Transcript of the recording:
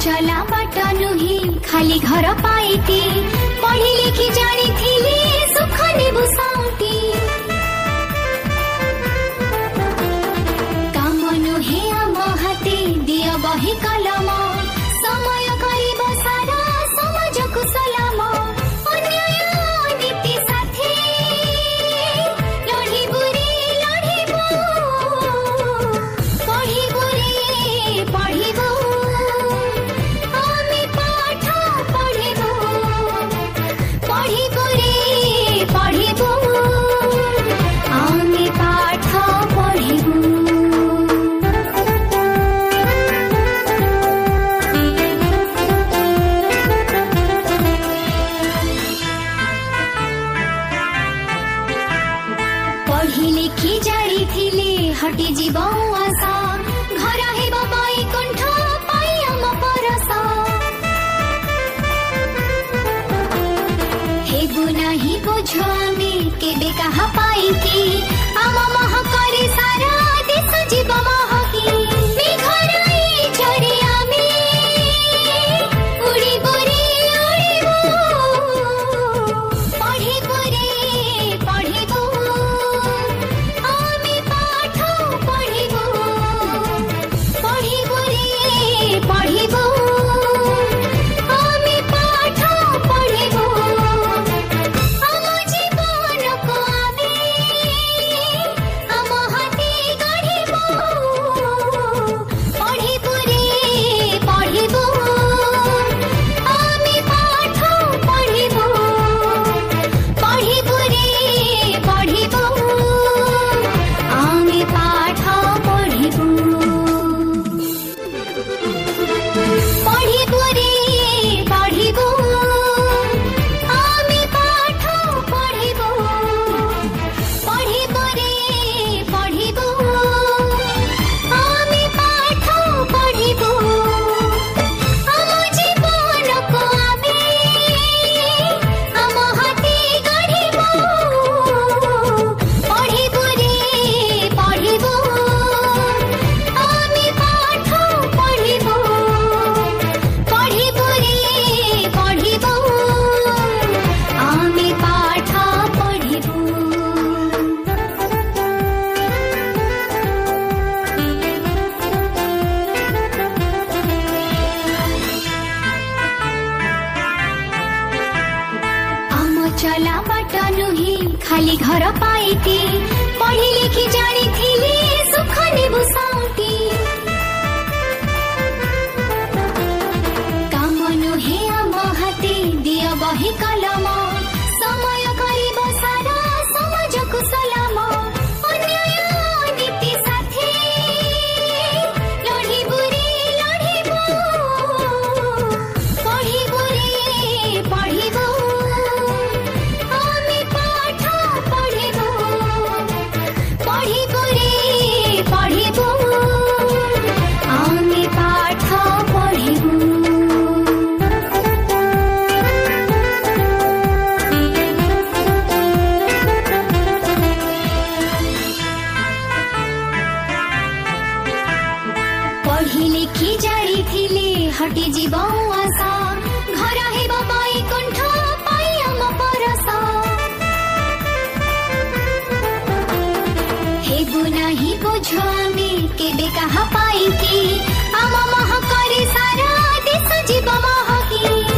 चला बाट नुही खाली घर पाइती पढ़ी लिखी जानी थी सुख नेबु साउती काम नुहे आम हाते दिया बही कलम समय करिब सारा समाज को सलाम अन्याय नीति साथी लड़िबु रे लड़िबु पढ़िबु रे पढ़िबु हटी जीव आशा घर हेब बैकुंठ पाई आम परस हेबु नाही बुझ आमे केबे कहा पाई कि आम मह करे सारा देश जीव महकी मेघराई झरे आमे उड़िबु रे उड़िबु पढ़िबु रे पढ़िबु चला बाट नुही खाली घर पाइती पढ़ी लिखी जानी थी सुख नेबु साउती काम नुहे आम हाते दिया बही कलम समय करिब सारा समाज को सलाम अन्याय नीति साथी लड़िबु रे लड़िबु पढ़िबु रे पढ़िबु पढ़ी लिखी जानी थी हटी जीव आशा घर हेब बैकुंठ पाई आम परस हेबु नाही बुझ आमे केबे कहा पाई कि आम मह करे सारा देश जीव महकी